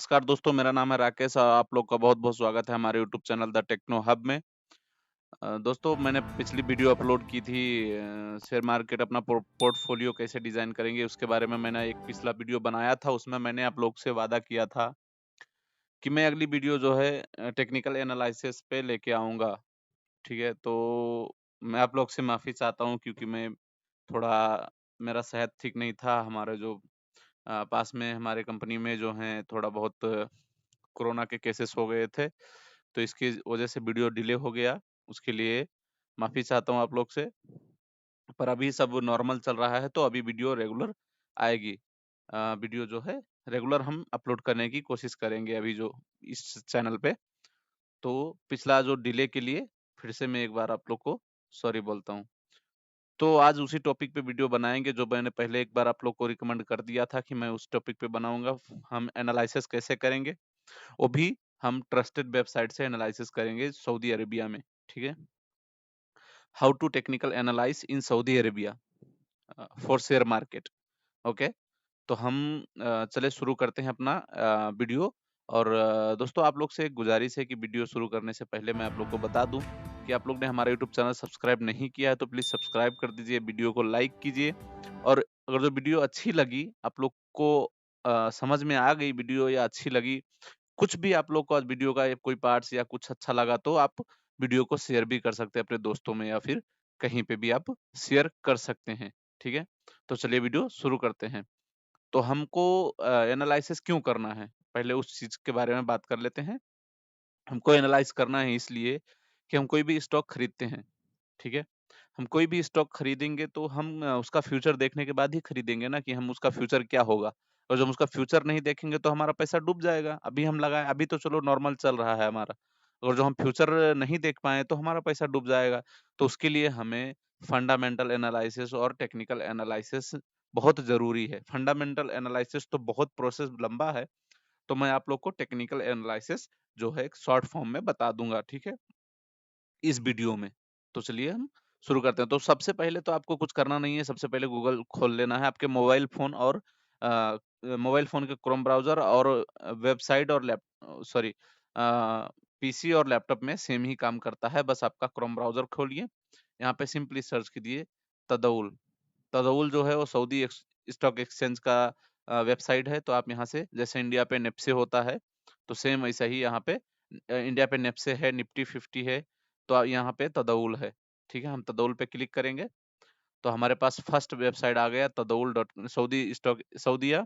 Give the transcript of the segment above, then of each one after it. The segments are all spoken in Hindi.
नमस्कार दोस्तों, मेरा नाम है राकेश और आप लोग का बहुत-बहुत स्वागत है हमारे YouTube channel the Techno Hub में। दोस्तों मैंने पिछली वीडियो अपलोड की थी शेयर मार्केट अपना पोर्टफोलियो कैसे डिज़ाइन करेंगे उसके बारे में मैंने एक पिछला वीडियो बनाया था, उसमें मैंने आप लोग से वादा किया था कि मैं अगली वीडियो जो है टेक्निकल एनालिसिस पे लेके आऊँगा, ठीक है? तो मैं आप लोग से माफ़ी चाहता हूँ क्योंकि मैं थोड़ा मेरा सेहत ठीक नहीं था, हमारे जो पास में हमारे कंपनी में जो हैं थोड़ा बहुत कोरोना के केसेस हो गए थे, तो इसकी वजह से वीडियो डिले हो गया, उसके लिए माफ़ी चाहता हूँ आप लोग से। पर अभी सब नॉर्मल चल रहा है तो अभी वीडियो रेगुलर आएगी। वीडियो जो है रेगुलर हम अपलोड करने की कोशिश करेंगे अभी जो इस चैनल पे। तो पिछला जो डिले के लिए फिर से मैं एक बार आप लोग को सॉरी बोलता हूँ। तो आज उसी टॉपिक पे वीडियो बनाएँगे जो मैंने पहले एक बार आप लोग को रिकमेंड कर दिया था कि मैं उस टॉपिक पे बनाऊँगा। हम एनालिसिस कैसे करेंगे, वो भी हम ट्रस्टेड वेबसाइट से एनालिसिस करेंगे सऊदी अरेबिया में, ठीक है? How to technical analyse in Saudi Arabia for share market, okay? तो हम चलिए शुरू करते हैं अपना वीडियो और दोस्तों आप लोग से एक गुजारिश है कि वीडियो शुरू करने से पहले मैं आप लोग को बता दूं कि आप लोग ने हमारा यूट्यूब चैनल सब्सक्राइब नहीं किया है तो प्लीज़ सब्सक्राइब कर दीजिए, वीडियो को लाइक कीजिए और अगर जो वीडियो अच्छी लगी, आप लोग को समझ में आ गई वीडियो या अच्छी लगी, कुछ भी आप लोग को आज वीडियो का कोई पार्ट्स या कुछ अच्छा लगा तो आप वीडियो को शेयर भी कर सकते हैं अपने दोस्तों में या फिर कहीं पे भी आप शेयर कर सकते हैं, ठीक है? तो चलिए वीडियो शुरू करते हैं। तो हमको एनालिसिस क्यों करना है? पहले उस चीज़ के बारे में बात कर लेते हैं। हमको एनालाइज़ करना है इसलिए कि हम कोई भी स्टॉक खरीदते हैं, ठीक है? हम कोई भी स्टॉक खरीदेंगे तो हम उसका फ्यूचर देखने के बाद ही खरीदेंगे ना कि हम उसका फ्यूचर क्या होगा? और जब हम उसका फ्यूचर नहीं देखेंगे तो हमारा पैसा डूब जाएगा। अभी हम लगाए अभी तो चलो नॉर्मल चल रहा है हमारा, और जो हम फ्यूचर नहीं देख पाए तो हमारा पैसा डूब जाएगा। तो उसके लिए हमें फंडामेंटल एनालिसिस और टेक्निकल एनालिसिस बहुत ज़रूरी है। फंडामेंटल एनालिसिस तो बहुत प्रोसेस लंबा है, तो मैं आप लोग को टेक्निकल एनालिसिस जो है एक शॉर्ट फॉर्म में बता दूँगा, ठीक है? इस वीडियो में। तो चलिए हम शुरू करते हैं। तो सबसे पहले तो आपको कुछ करना नहीं है, सबसे पहले गूगल खोल लेना है आपके मोबाइल फ़ोन और मोबाइल फ़ोन के क्रोम ब्राउज़र और वेबसाइट और सॉरी पीसी और लैपटॉप में सेम ही काम करता है। बस आपका क्रोम ब्राउज़र खोलिए, यहाँ पे सिंपली सर्च कीजिए तदौल। तदौल जो है वो सऊदी स्टॉक एक्सचेंज का वेबसाइट है, तो आप यहाँ से जैसे इंडिया पे नेप्से होता है, तो सेम वैसा ही यहाँ पे इंडिया पे नेप्से है, निफ्टी 50 है, तो यहाँ पे तदौल है, ठीक है? हम तदौल पे क्लिक करेंगे, तो हमारे पास फर्स्ट वेबसाइट आ गया तदौल डॉट सऊदी स्टॉक सऊदीया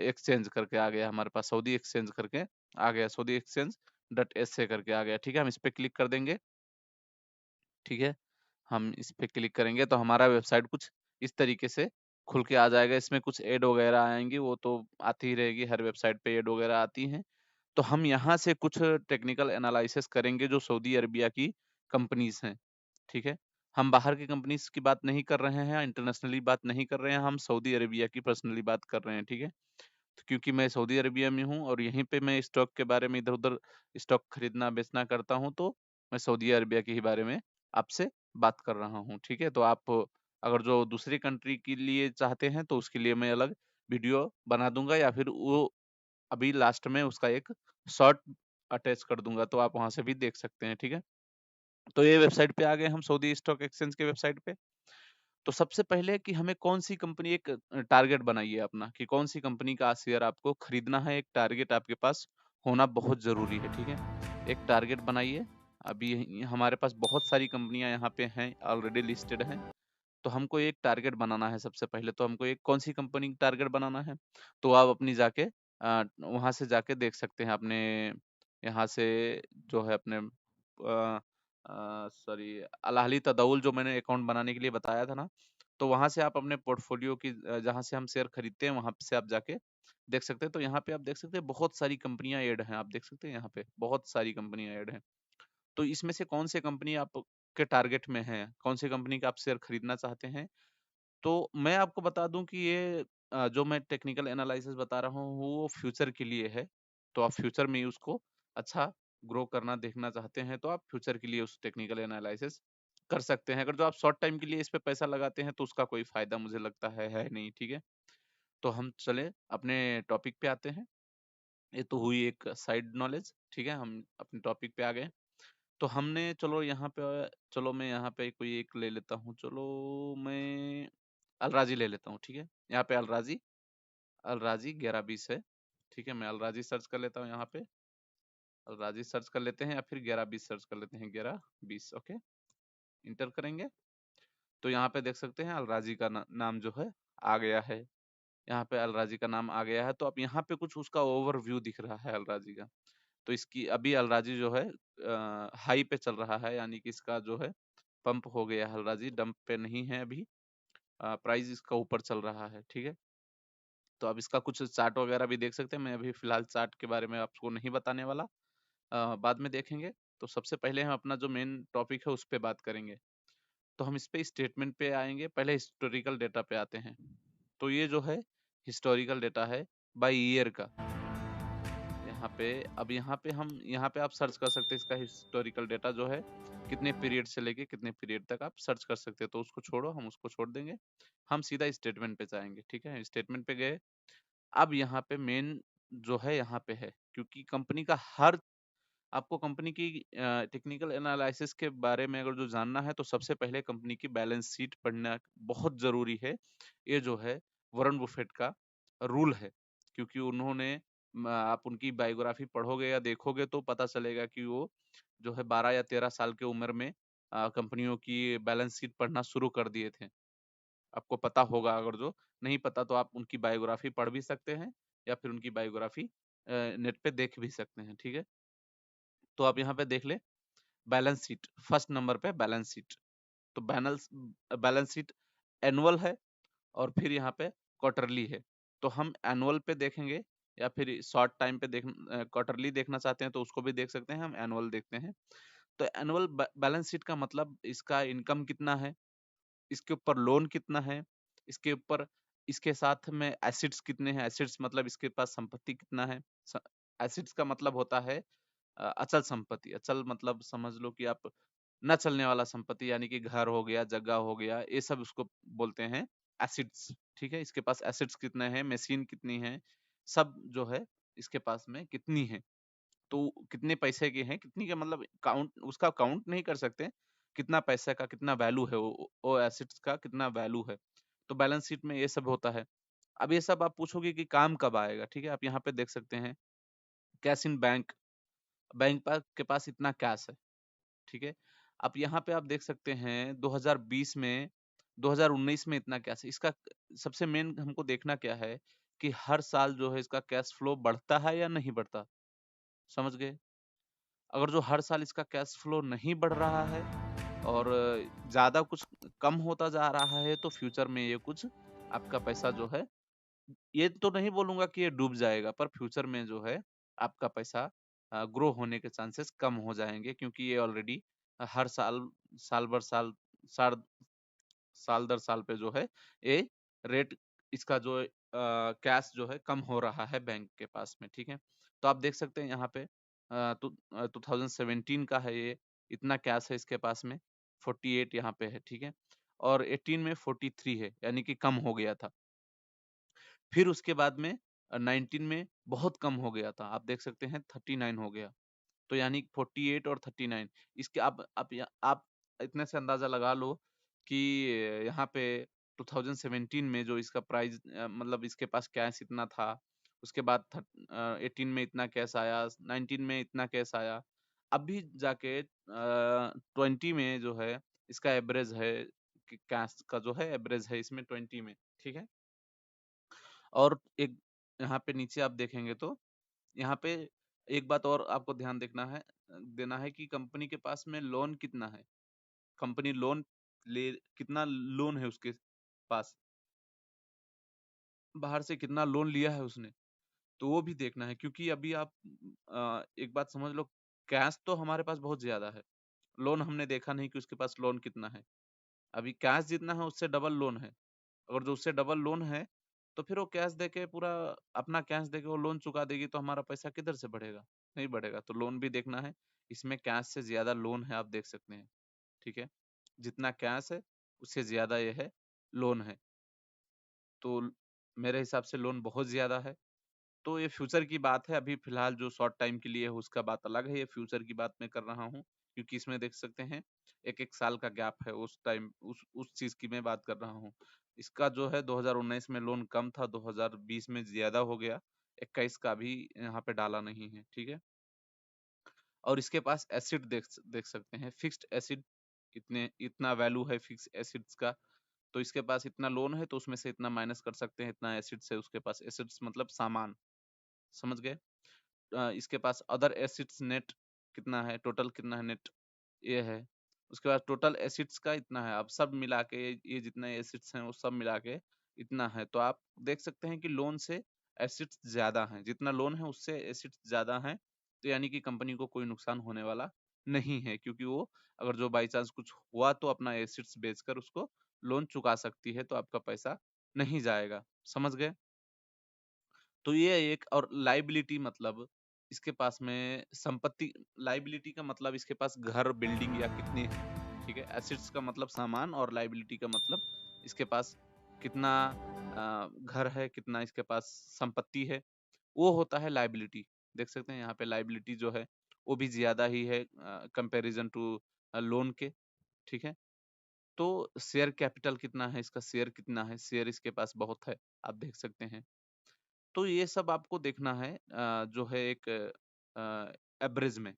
एक्सचेंज करके आ गया हमारे पास, सऊदी एक्सचेंज करके आ गया, सऊदी एक्सचेंज डॉट एसए करके आ गया, ठीक है? हम इस पे क्लिक कर देंगे, ठीक है? हम इस पे क्लिक करेंगे तो हमारा वेबसाइट कुछ इस तरीके से खुल के आ जाएगा। इसमें कुछ ऐड वगैरह आएँगी, वो तो आती ही रहेगी, हर वेबसाइट पे ऐड वगैरह आती हैं। तो हम यहाँ से कुछ टेक्निकल एनालिसिस करेंगे जो सऊदी अरबिया की कंपनीज़ हैं, ठीक है? हम बाहर की कंपनीज़ की बात नहीं कर रहे हैं, इंटरनेशनली बात नहीं कर रहे हैं, हम सऊदी अरबिया की पर्सनली बात कर रहे हैं, ठीक है? तो क्योंकि मैं सऊदी अरबिया में हूँ और यहीं पे मैं स्टॉक के बारे में इधर-उधर स्टॉक खरीदना-बेचना करता हूँ, तो मैं सऊदी अरबिया के ही बारे में आपसे बात कर रहा हूँ, ठीक है? तो आप अगर जो दूसरी कंट्री के लिए चाहते हैं, तो उसके लिए मैं अलग वीडियो बना दूँगा या फिर वो अभी लास्ट में उसका एक शॉर्ट अटैच कर दूँगा, तो आप वहाँ से भी देख सकते हैं, ठीक है? तो ये वेबसाइट पे आ गए हम सऊदी स्टॉक एक्सचेंज के वेबसाइट पे। तो सबसे पहले कि हमें कौन-सी कंपनी एक टारगेट बनाइए अपना कि कौन-सी कंपनी का शेयर आपको खरीदना है, एक टारगेट आपके पास होना बहुत ज़रूरी है, ठीक है? एक टारगेट बनाइए, अभी हमारे पास बहुत सारी कंपनियाँ यहाँ पे हैं, ऑलरेडी लिस्टेड हैं, तो हमको एक टारगेट बनाना है सबसे पहले, तो हमको एक कौन-सी कंपनी का टारगेट बनाना है, तो आप अपनी जाके वहाँ से जाके देख सकते हैं अपने यहाँ से जो है अपने सॉरी अल अहली तदाउल जो मैंने अकाउंट बनाने के लिए बताया था ना, तो वहाँ से आप अपने पोर्टफोलियो की जहाँ से हम शेयर खरीदते हैं, वहाँ से आप जाके देख सकते हैं। तो यहाँ पे आप देख सकते हैं बहुत सारी कंपनियाँ ऐड हैं, आप देख सकते हैं यहाँ पे बहुत सारी कंपनियाँ ऐड हैं। तो इसमें से कौन से कंपनी आपके टारगेट में है, कौन सी कंपनी का आप शेयर खरीदना चाहते हैं? तो मैं आपको बता दूँ कि ये जो मैं टेक्निकल एनालिसिस बता रहा हूँ, वो फ्यूचर के लिए है। तो आप फ्यूचर में उसको अच्छा ग्रो करना देखना चाहते हैं, तो आप फ्यूचर के लिए उस टेक्निकल एनालिसिस कर सकते हैं। अगर जो आप शॉर्ट टाइम के लिए इस पे पैसा लगाते हैं, तो उसका कोई फ़ायदा मुझे लगता है नहीं, ठीक है? तो हम चलें अपने टॉपिक पे आते हैं। ये तो हुई एक साइड नॉलेज, ठीक है। हम अपने टॉपिक पे आ गए। तो हमने चलो यहाँ पे, चलो मैं यहाँ पे कोई एक ले लेता हूँ, चलो मैं अलराजी ले लेता हूँ, ठीक है। यहाँ पे अलराजी, अलराजी 1120 है, ठीक है। मैं अलराजी सर्च कर लेता हूँ यहाँ पे, अलराजी सर्च कर लेते हैं या फिर 1120 सर्च कर लेते हैं, 1120, ओके। इंटर करेंगे तो यहाँ पे देख सकते हैं अलराजी का नाम जो है आ गया है। यहाँ पे अलराजी का नाम आ गया है। तो अब यहाँ पे कुछ उसका ओवरव्यू दिख रहा है अलराजी का। तो इसकी अभी अलराजी जो है हाई पे चल रहा है, यानी कि इसका जो है पंप हो गया है अलराजी, डंप पे नहीं है अभी। प्राइस इसका ऊपर चल रहा है, ठीक है। तो अब इसका कुछ चार्ट वगैरह भी देख सकते हैं। मैं अभी फिलहाल चार्ट के बारे में आपको नहीं बताने वाला, बाद में देखेंगे। तो सबसे पहले हम अपना जो मेन टॉपिक है उस पे बात करेंगे। तो हम इस पे स्टेटमेंट पे आएंगे, पहले हिस्टोरिकल डेटा पे आते हैं। तो ये जो है हिस्टोरिकल डेटा है बाय ईयर का। यहाँ पे अब यहाँ पे आप सर्च कर सकते हैं इसका हिस्टोरिकल डेटा जो है, कितने पीरियड से लेके कितने पीरियड तक आप सर्च कर सकते हैं। तो उसको छोड़ो, हम उसको छोड़ देंगे, हम सीधा स्टेटमेंट पे जाएंगे, ठीक है। स्टेटमेंट पे गए। अब यहाँ पे मेन जो है यहाँ पे है, क्योंकि कंपनी का हर, आपको कंपनी की टेक्निकल एनालिसिस के बारे में अगर जो जानना है तो सबसे पहले कंपनी की बैलेंस शीट पढ़ना बहुत जरूरी है। ये जो है वॉरेन बुफेट का रूल है, क्योंकि उन्होंने आप उनकी बायोग्राफी पढ़ोगे या देखोगे तो पता चलेगा कि वो जो है 12 या 13 साल की उम्र में कंपनियों की बैलेंस शीट पढ़ना शुरू कर दिए थे। आपको पता होगा, अगर जो नहीं पता तो आप उनकी बायोग्राफी पढ़ भी सकते हैं या फिर उनकी बायोग्राफी नेट पे देख भी सकते हैं, ठीक है। तो आप यहाँ पे देख ले, बैलेंस शीट फर्स्ट नंबर पे बैलेंस शीट। तो बैलेंस बैलेंस शीट एनुअल है और फिर यहाँ पे क्वार्टरली है। तो हम एनुअल पे देखेंगे या फिर शॉर्ट टाइम पे देख, क्वार्टरली देखना चाहते हैं तो उसको भी देख सकते हैं, हम एनुअल देखते हैं। तो एनुअल बैलेंस शीट का मतलब इसका इनकम कितना है, इसके ऊपर लोन कितना है, इसके ऊपर इसके साथ में एसिड्स कितने हैं, एसिड्स मतलब इसके पास संपत्ति कितना है। एसिड्स का मतलब होता है अचल संपत्ति। अचल मतलब समझ लो कि आप न चलने वाला संपत्ति, यानी कि घर हो गया, जगह हो गया, ये सब उसको बोलते हैं एसिड्स, ठीक है। इसके पास एसिड्स कितने हैं, मशीन कितनी है, सब जो है इसके पास में कितनी है। तो कितने पैसे के हैं, कितनी का मतलब काउंट, उसका काउंट नहीं कर सकते, कितना पैसे का कितना वैल्यू है, वो एसेट्स का कितना वैल्यू है। तो बैलेंस शीट में ये सब होता है। अब ये सब आप पूछोगे कि काम कब आएगा, ठीक है। आप यहाँ पे देख सकते हैं कैश इन बैंक, के पास इतना कैश है, ठीक है। अब यहाँ पे आप देख सकते हैं 2020 में, 2019 में इतना कैश है। इसका सबसे मेन हमको देखना क्या है कि हर साल जो है इसका कैश फ्लो बढ़ता है या नहीं बढ़ता, समझ गए। अगर जो हर साल इसका कैश फ्लो नहीं बढ़ रहा है और ज्यादा कुछ कम होता जा रहा है, तो फ्यूचर में ये कुछ आपका पैसा जो है, ये तो नहीं बोलूंगा कि ये डूब जाएगा, पर फ्यूचर में जो है आपका पैसा ग्रो होने के चांसेस कम हो जाएंगे, क्योंकि ये ऑलरेडी हर साल, साल भर साल, साल साल दर साल पे जो है ये रेट, इसका जो कैश जो है कम हो रहा है बैंक के पास में, ठीक है। तो आप देख सकते हैं यहाँ पे 2017 का है ये, इतना कैश है इसके पास में, 48 यहाँ पे है, ठीक है। और 18 में 43 है, यानी कि कम हो गया था। फिर उसके बाद में 19 में बहुत कम हो गया था, आप देख सकते हैं 39 हो गया। तो यानी 48 और 39, इसके आप इतने से अंदाजा लगा लो कि यहाँ पे 2017 में जो इसका प्राइस, मतलब इसके पास कैश इतना था, उसके बाद 18 में इतना कैश आया, 19 में इतना कैश आया, अभी जाके 20 में जो है इसका एवरेज है, कैश का जो है एवरेज है इसमें 20 में, ठीक है। और एक यहाँ पे नीचे आप देखेंगे तो यहाँ पे एक बात और आपको ध्यान देना है कि कंपनी के पास में लोन कितना है, कंपनी लोन ले, कितना लोन है उसके पास, बाहर से कितना लोन लिया है उसने, तो वो भी देखना है। क्योंकि अभी आप एक बात समझ लो, कैश तो हमारे पास बहुत ज्यादा है, लोन हमने देखा नहीं कि उसके पास लोन कितना है। अभी कैश जितना है उससे डबल लोन है। अगर जो उससे डबल लोन है तो फिर वो कैश देके पूरा, अपना कैश देके वो लोन चुका देगी, तो हमारा पैसा किधर से बढ़ेगा, नहीं बढ़ेगा। तो लोन भी देखना है, इसमें कैश से ज्यादा लोन है, आप देख सकते हैं, ठीक है। जितना कैश है उससे ज्यादा ये है लोन है। तो मेरे हिसाब से लोन बहुत ज्यादा है। तो ये फ्यूचर की बात है, अभी फिलहाल जो शॉर्ट टाइम के लिए है उसका बात अलग है, ये फ्यूचर की बात मैं कर रहा हूँ। क्योंकि इसमें देख सकते हैं 1-1 साल का गैप है, उस टाइम उस चीज़ की मैं बात कर रहा हूँ। इसका जो है 2019 में लोन कम था, 2020 में ज़्यादा हो गया, 21 का अभी यहाँ पे डाला नहीं है, ठीक है? और इसके पास एसिड देख सकते हैं, फिक्स्ड एसिड इतना वैल्यू है फिक्स एसिड्स का, तो इसके पास इतना लोन है तो उसमें से इतना माइनस कर सकते हैं, इतना एसिड्स है उसके पास, एसिड्स मतलब सामान, समझ गए? इसके पास अदर एसिड्स नेट कितना है, टोटल कितना है नेट, ये है। उसके बाद टोटल एसिड्स का इतना है, अब सब मिला के ये जितने एसिड्स हैं वो सब मिला के इतना है। तो आप देख सकते हैं कि लोन से एसिड्स ज्यादा हैं, जितना लोन है उससे एसिड्स ज्यादा हैं, तो यानी कि कंपनी को कोई नुकसान होने वाला नहीं है, क्योंकि वो अगर जो बाई चांस कुछ हुआ तो अपना एसिड्स बेचकर उसको लोन चुका सकती है, तो आपका पैसा नहीं जाएगा, समझ गए? तो ये एक, और लाइबिलिटी मतलब इसके पास में संपत्ति, लाइबिलिटी का मतलब इसके पास घर बिल्डिंग या कितनी है, ठीक है? एसेट्स का मतलब सामान, और लाइबिलिटी का मतलब इसके पास कितना घर है, कितना इसके पास संपत्ति है, वो होता है लाइबिलिटी। देख सकते हैं यहाँ पे लाइबिलिटी जो है वो भी ज्यादा ही है कंपैरिजन टू लोन के, ठीक है? तो शेयर कैपिटल कितना है, इसका शेयर कितना है, शेयर इसके पास बहुत है, आप देख सकते हैं। तो ये सब आपको देखना है जो है एक एवरेज में,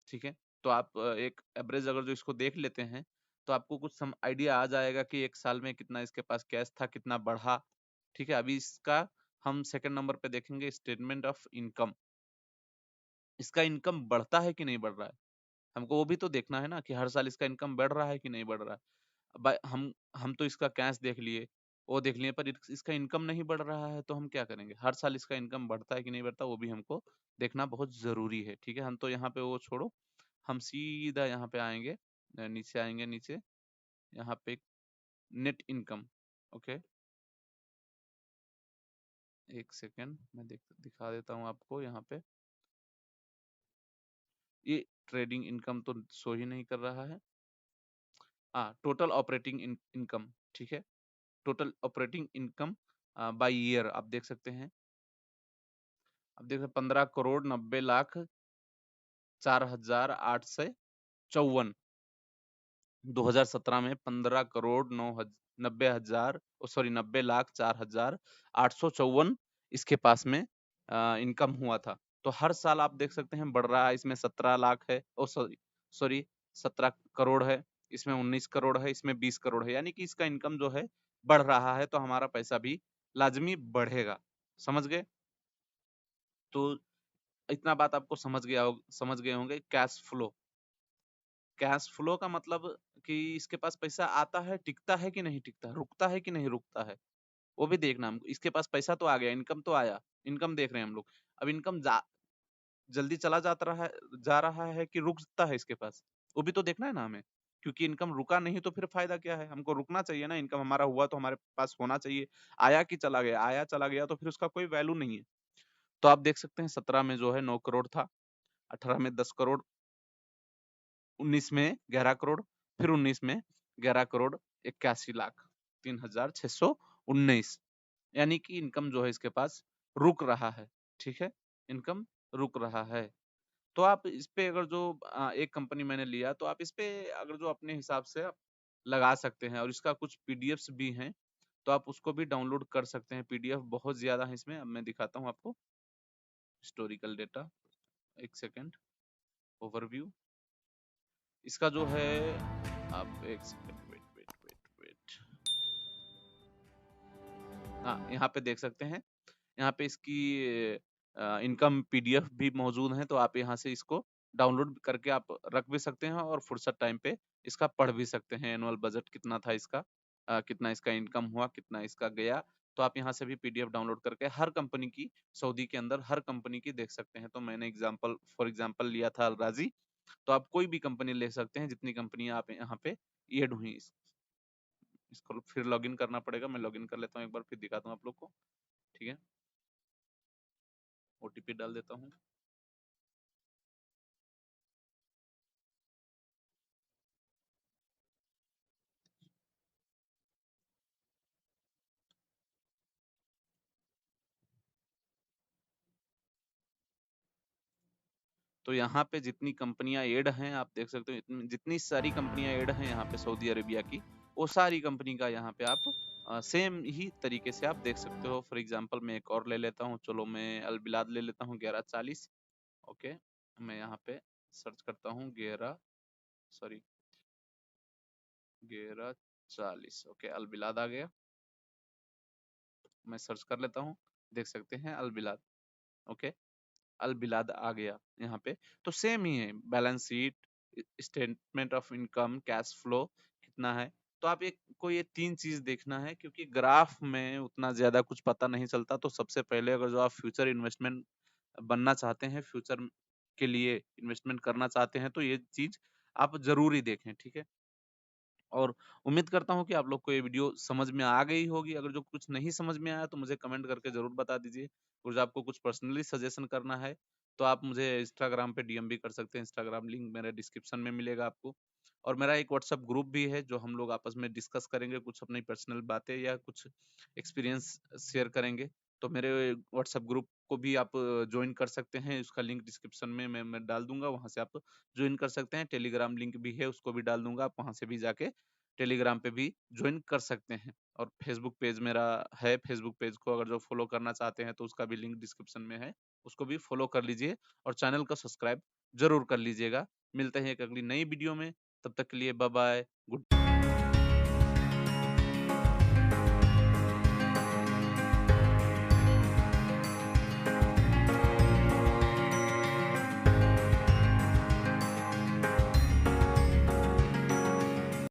ठीक है? तो आप एक एवरेज अगर जो इसको देख लेते हैं, तो आपको कुछ सम आइडिया आ जाएगा कि 1 साल में कितना इसके पास कैश था, कितना बढ़ा, ठीक है? अभी इसका हम सेकंड नंबर पे देखेंगे स्टेटमेंट ऑफ इनकम। इसका इनकम बढ़ता है कि नहीं बढ़ रहा है? हमको वो भी तो देखना है ना कि हर साल इसका इनकम बढ़ रहा है कि नहीं बढ़ रहा है। ब हम तो इसका कैश देख लिए, वो देख लिए, पर इसका इनकम नहीं बढ़ रहा है, तो हम क्या करेंगे? हर साल इसका इनकम बढ़ता है कि नहीं बढ़ता, वो भी हमको देखना बहुत ज़रूरी है, ठीक है? हम तो यहाँ पे वो छोड़ो, हम सीधा यहाँ पे आएँगे, नीचे आएँगे, नीचे यहाँ पे नेट इनकम, ओके? 1 सेकंड मैं दिखा देता हूँ आपको यहाँ पे। ये ट्रेडिंग इनकम तो शो ही नहीं कर रहा है। टोटल ऑपरेटिंग इनकम, ठीक है? Total operating income by year आप देख सकते हैं। अब देखो 15 करोड़ 90 लाख 4,854, 2017 में 15 करोड़ 90 लाख 4,854 इसके पास में इनकम हुआ था। तो हर साल आप देख सकते हैं बढ़ रहा है, इसमें 17 लाख है, ओ सॉरी सॉरी 17 करोड़ है, इसमें 19 करोड़ है, इसमें 20 करोड़ है, यानी कि इसका इनकम जो है बढ़ रहा है, तो हमारा पैसा भी लाजमी बढ़ेगा, समझ गए? तो इतना बात आपको समझ गए होंगे। कैश फ्लो का मतलब कि इसके पास पैसा आता है, टिकता है कि नहीं टिकता, रुकता है कि नहीं रुकता है, वो भी देखना हमको। इसके पास पैसा तो आ गया, इनकम तो आया, इनकम देख रहे हैं हम लोग। अब इनकम जल्दी चला जाता रहा है, जा रहा है कि रुकता है इसके पास, वो भी तो देखना है ना हमें। क्योंकि इनकम रुका नहीं तो फिर फायदा क्या है? हमको रुकना चाहिए ना, इनकम हमारा हुआ तो हमारे पास होना चाहिए। आया कि चला गया, आया चला गया तो फिर उसका कोई वैल्यू नहीं है। तो आप देख सकते हैं 17 में जो है 9 करोड़ था, 18 में 10 करोड़, 19 में 11 करोड़, फिर 19 में 11 करोड़ 81 लाख 3,619, यानी कि इनकम जो है इसके पास रुक रहा है, ठीक है? इनकम रुक रहा है। तो आप इस पे अगर जो एक कंपनी मैंने लिया, तो आप इस पे अगर जो अपने हिसाब से आप लगा सकते हैं, और इसका कुछ पीडीएफ्स भी हैं, तो आप उसको भी डाउनलोड कर सकते हैं। पीडीएफ बहुत ज़्यादा है इसमें, अब मैं दिखाता हूँ आपको। Historical data, 1 second, overview. इसका जो है, आप 1 second, wait, wait, wait, wait. हाँ, यहाँ पे देख सकते हैं, यहाँ पे इसकी इनकम पीडीएफ भी मौजूद है, तो आप यहाँ से इसको डाउनलोड करके आप रख भी सकते हैं, और फुर्सत टाइम पे इसका पढ़ भी सकते हैं। एनुअल बजट कितना था इसका, कितना इसका इनकम हुआ, कितना इसका गया, तो आप यहाँ से भी पीडीएफ डाउनलोड करके हर कंपनी की, सऊदी के अंदर हर कंपनी की देख सकते हैं। तो मैंने फॉर एग्जाम्पल लिया था अलराजी, तो आप कोई भी कंपनी ले सकते हैं, जितनी कंपनियां आप यहाँ पे एड हुई। इसको फिर लॉगिन करना पड़ेगा, मैं लॉगिन कर लेता हूँ एक बार, फिर दिखाता हूँ आप लोग को, ठीक है? ओटीपी डाल देता हूँ। तो यहाँ पे जितनी कंपनियां ऐड हैं आप देख सकते हो, जितनी सारी कंपनियां ऐड हैं यहाँ पे सऊदी अरेबिया की, वो सारी कंपनी का यहाँ पे आप सेम ही तरीके से आप देख सकते हो। फॉर एग्जांपल मैं एक और ले लेता हूँ, चलो मैं अलबिलाद ले लेता हूँ 1140। ओके, मैं यहाँ पे सर्च करता हूँ 1140। ओके, अलबिलाद आ गया, मैं सर्च कर लेता हूँ, देख सकते हैं अलबिलाद। ओके, अलबिलाद आ गया यहाँ पे। तो सेम ही है, balance sheet, statement of income, cash flow कितना है। तो आप एक को ये तीन चीज देखना है, क्योंकि ग्राफ में उतना ज्यादा कुछ पता नहीं चलता। तो सबसे पहले अगर जो आप फ्यूचर इन्वेस्टमेंट बनना चाहते हैं, फ्यूचर के लिए इन्वेस्टमेंट करना चाहते हैं, तो ये चीज आप जरूरी देखें, ठीक है। और उम्मीद करता हूँ कि आप लोग को ये वीडियो समझ में आ गई होगी। अगर जो कुछ नहीं समझ में आया तो मुझे कमेंट करके जरूर बता दीजिए। और जो आपको कुछ पर्सनली सजेशन करना है तो आप मुझे इंस्टाग्राम पे डीएम भी कर सकते हैं। इंस्टाग्राम लिंक मेरे डिस्क्रिप्शन में मिलेगा आपको। और मेरा एक व्हाट्सएप ग्रुप भी है, जो हम लोग आपस में डिस्कस करेंगे, कुछ अपनी पर्सनल बातें या कुछ एक्सपीरियंस शेयर करेंगे। तो मेरे व्हाट्सएप ग्रुप को भी आप ज्वाइन कर सकते हैं, उसका लिंक डिस्क्रिप्शन में मैं डाल दूंगा, वहां से आप ज्वाइन कर सकते हैं। टेलीग्राम लिंक भी है, उसको भी डाल दूंगा, आप वहां से भी जाके टेलीग्राम पे भी ज्वाइन कर सकते हैं। और फेसबुक पेज मेरा है, फेसबुक पेज को अगर जो फॉलो करना चाहते हैं तो उसका भी लिंक डिस्क्रिप्शन में है, उसको भी फॉलो कर लीजिए। और चैनल को सब्सक्राइब जरूर कर लीजिएगा। मिलते हैं एक अगली नई वीडियो में, तब तक के लिए बाय बाय, गुड।